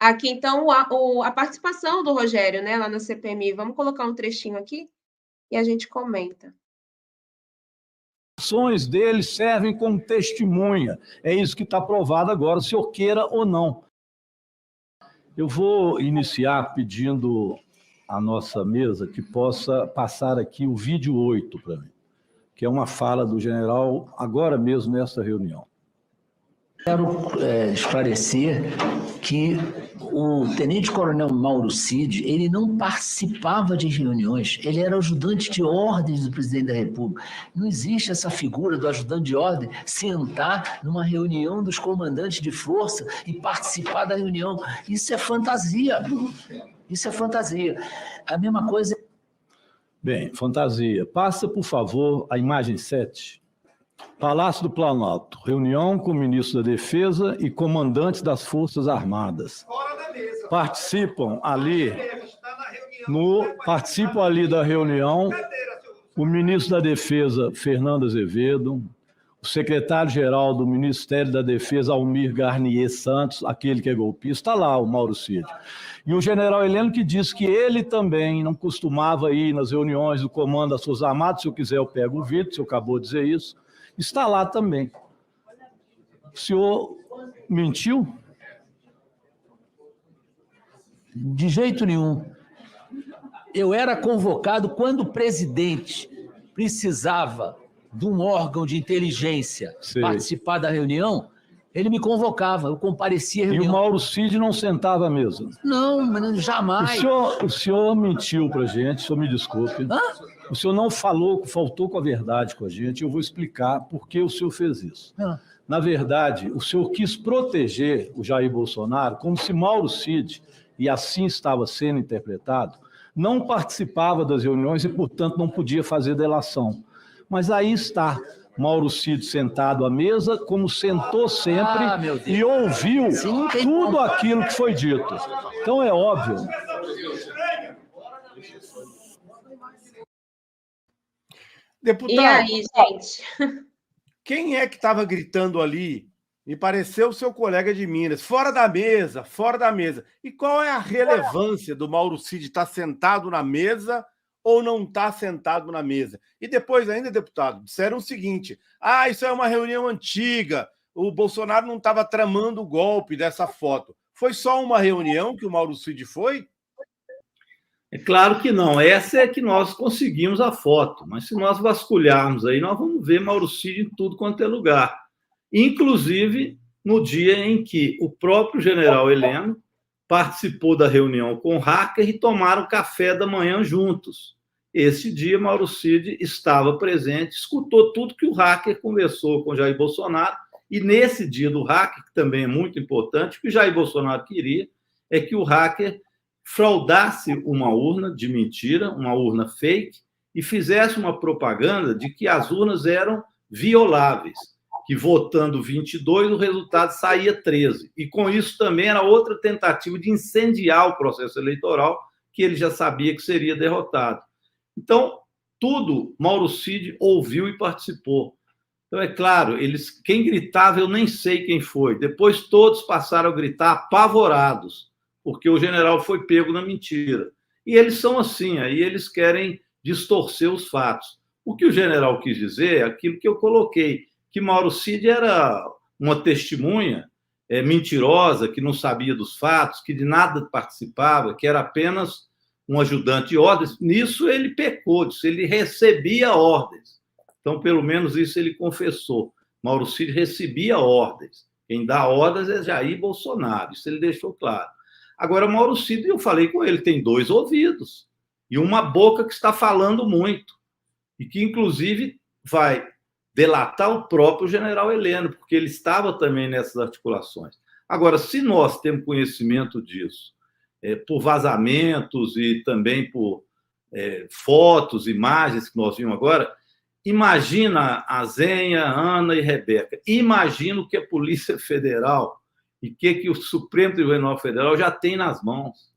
Aqui, então, a participação do Rogério, né, lá na CPMI. Vamos colocar um trechinho aqui e a gente comenta. As ações dele servem como testemunha. É isso que está provado agora, se eu queira ou não. Eu vou iniciar pedindo à nossa mesa que possa passar aqui o vídeo 8 para mim, que é uma fala do general agora mesmo nesta reunião. Quero esclarecer que o tenente-coronel Mauro Cid, ele não participava de reuniões, ele era ajudante de ordens do presidente da República. Não existe essa figura do ajudante de ordem sentar numa reunião dos comandantes de força e participar da reunião. Isso é fantasia. Isso é fantasia. A mesma coisa... Bem, fantasia. Passa, por favor, a imagem 7. Palácio do Planalto, reunião com o ministro da Defesa e comandantes das Forças Armadas. Participam ali da reunião o ministro da Defesa, Fernando Azevedo, o secretário-geral do Ministério da Defesa, Almir Garnier Santos, aquele que é golpista, está lá o Mauro Cid. E o general Heleno, que disse que ele também não costumava ir nas reuniões do Comando das Forças Armadas. Se eu quiser eu pego o vídeo, se eu acabou de dizer isso. Está lá também. O senhor mentiu? De jeito nenhum. Eu era convocado quando o presidente precisava de um órgão de inteligência participar da reunião, ele me convocava, eu comparecia à reunião. E o Mauro Cid não sentava à mesa? Não, jamais. O senhor mentiu para a gente, o senhor me desculpe. Hã? O senhor não faltou com a verdade com a gente, eu vou explicar por que o senhor fez isso. Na verdade, o senhor quis proteger o Jair Bolsonaro como se Mauro Cid, e assim estava sendo interpretado, não participava das reuniões e, portanto, não podia fazer delação. Mas aí está Mauro Cid sentado à mesa, como sentou sempre, e ouviu tudo aquilo que foi dito. Então é óbvio. Deputado, e aí, gente? Quem é que estava gritando ali? Me pareceu o seu colega de Minas. Fora da mesa, fora da mesa. E qual é a relevância do Mauro Cid estar sentado na mesa ou não estar sentado na mesa? E depois ainda, deputado, disseram o seguinte: isso é uma reunião antiga, o Bolsonaro não estava tramando o golpe dessa foto. Foi só uma reunião que o Mauro Cid foi? É claro que não. Essa é que nós conseguimos a foto. Mas se nós vasculharmos aí, nós vamos ver Mauro Cid em tudo quanto é lugar. Inclusive no dia em que o próprio general Heleno participou da reunião com o hacker e tomaram café da manhã juntos. Esse dia, Mauro Cid estava presente, escutou tudo que o hacker conversou com Jair Bolsonaro, e nesse dia do hacker, que também é muito importante, o que Jair Bolsonaro queria é que o hacker fraudasse uma urna de mentira, uma urna fake, e fizesse uma propaganda de que as urnas eram violáveis, que votando 22, o resultado saía 13. E com isso também era outra tentativa de incendiar o processo eleitoral, que ele já sabia que seria derrotado. Então, tudo Mauro Cid ouviu e participou. Então, é claro, quem gritava, eu nem sei quem foi. Depois todos passaram a gritar apavorados, porque o general foi pego na mentira. E eles são assim, aí eles querem distorcer os fatos. O que o general quis dizer é aquilo que eu coloquei, que Mauro Cid era uma testemunha mentirosa, que não sabia dos fatos, que de nada participava, que era apenas um ajudante de ordens. Nisso ele pecou, disso, ele recebia ordens. Então, pelo menos isso ele confessou. Mauro Cid recebia ordens. Quem dá ordens é Jair Bolsonaro, isso ele deixou claro. Agora, Mauro Cid, eu falei com ele, tem 2 ouvidos e uma boca que está falando muito, e que, inclusive, vai delatar o próprio general Heleno, porque ele estava também nessas articulações. Agora, se nós temos conhecimento disso, por vazamentos e também por fotos, imagens que nós vimos agora, imagina a Zenha, Ana e Rebeca, imagina o que a Polícia Federal e o que o Supremo Tribunal Federal já tem nas mãos.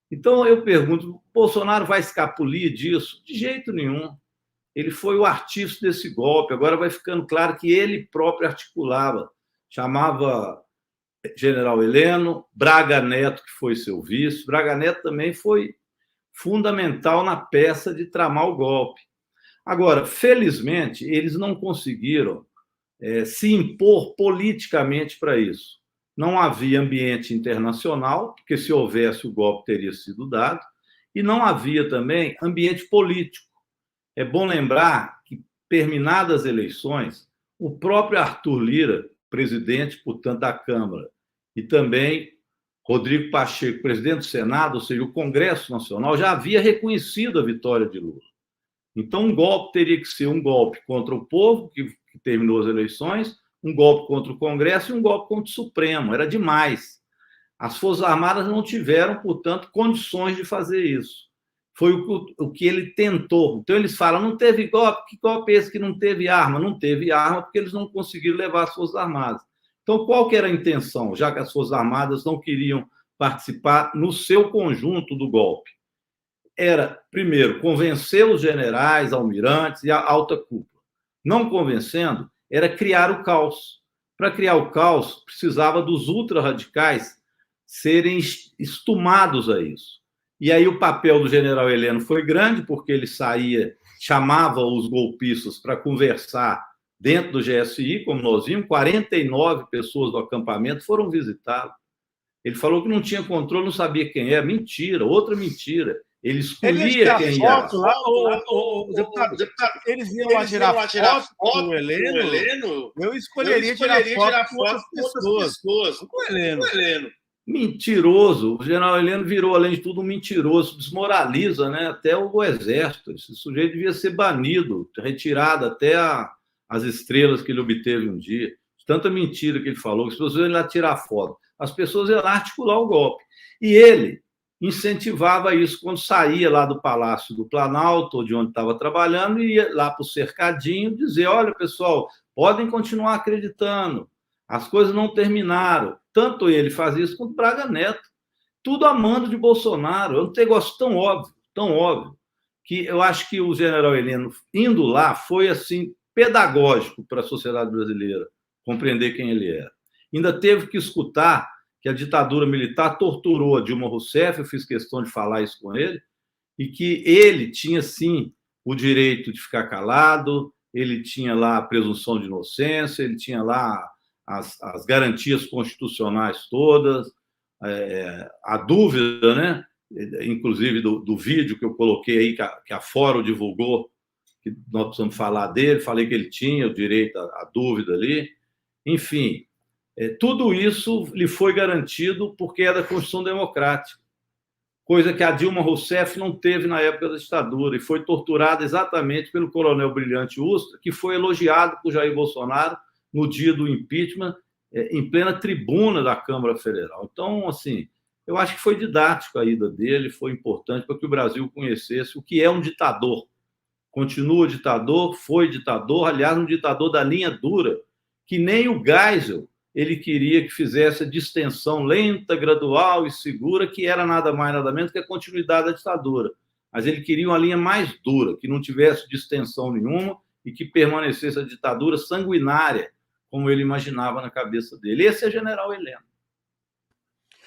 Então, eu pergunto, Bolsonaro vai escapulir disso? De jeito nenhum. Ele foi o artífice desse golpe. Agora vai ficando claro que ele próprio articulava, chamava General Heleno, Braga Neto, que foi seu vice. Braga Neto também foi fundamental na peça de tramar o golpe. Agora, felizmente, eles não conseguiram se impor politicamente para isso. Não havia ambiente internacional, porque se houvesse o golpe teria sido dado, e não havia também ambiente político. É bom lembrar que, terminadas as eleições, o próprio Arthur Lira, presidente, portanto, da Câmara, e também Rodrigo Pacheco, presidente do Senado, ou seja, o Congresso Nacional, já havia reconhecido a vitória de Lula. Então, um golpe teria que ser um golpe contra o povo, que terminou as eleições, um golpe contra o Congresso e um golpe contra o Supremo. Era demais. As Forças Armadas não tiveram, portanto, condições de fazer isso. Foi o que ele tentou. Então, eles falam, não teve golpe, que golpe é esse que não teve arma? Não teve arma porque eles não conseguiram levar as Forças Armadas. Então, qual que era a intenção, já que as Forças Armadas não queriam participar no seu conjunto do golpe? Era, primeiro, convencer os generais, almirantes e a alta cúpula. Não convencendo, era criar o caos. Para criar o caos, precisava dos ultra-radicais serem estumados a isso. E aí o papel do general Heleno foi grande, porque ele saía, chamava os golpistas para conversar dentro do GSI, como nós vimos, 49 pessoas do acampamento foram visitá-lo. Ele falou que não tinha controle, não sabia quem era. Mentira, outra mentira. Ele escolhia quem ia. Deputado, eles iam lá tirar foto com o Heleno? Eu escolheria tirar foto com outras pessoas. Com o Heleno. Mentiroso. O general Heleno virou, além de tudo, um mentiroso. Desmoraliza, né, até o exército. Esse sujeito devia ser banido, retirado até as estrelas que ele obteve um dia. Tanta mentira que ele falou, que as pessoas iam lá tirar foto. As pessoas iam lá articular o golpe. E ele incentivava isso quando saía lá do Palácio do Planalto, ou de onde estava trabalhando, e ia lá para o cercadinho dizer, olha, pessoal, podem continuar acreditando, as coisas não terminaram. Tanto ele fazia isso quanto Braga Neto. Tudo a mando de Bolsonaro. É um negócio tão óbvio, que eu acho que o general Heleno, indo lá, foi assim pedagógico para a sociedade brasileira compreender quem ele era. Ainda teve que escutar que a ditadura militar torturou a Dilma Rousseff, eu fiz questão de falar isso com ele, e que ele tinha, sim, o direito de ficar calado, ele tinha lá a presunção de inocência, ele tinha lá as garantias constitucionais todas, a dúvida, né? Inclusive do vídeo que eu coloquei aí, que a Fórum divulgou, que nós precisamos falar dele, falei que ele tinha o direito à dúvida ali. Enfim, tudo isso lhe foi garantido porque é da Constituição Democrática, coisa que a Dilma Rousseff não teve na época da ditadura, e foi torturada exatamente pelo coronel Brilhante Ustra, que foi elogiado por Jair Bolsonaro no dia do impeachment, em plena tribuna da Câmara Federal. Então, assim, eu acho que foi didático a ida dele, foi importante para que o Brasil conhecesse o que é um ditador. Continua ditador, foi ditador, aliás, um ditador da linha dura, que nem o Geisel ele queria que fizesse a distensão lenta, gradual e segura, que era nada mais, nada menos que a continuidade da ditadura. Mas ele queria uma linha mais dura, que não tivesse distensão nenhuma e que permanecesse a ditadura sanguinária, como ele imaginava na cabeça dele. Esse é o general Heleno.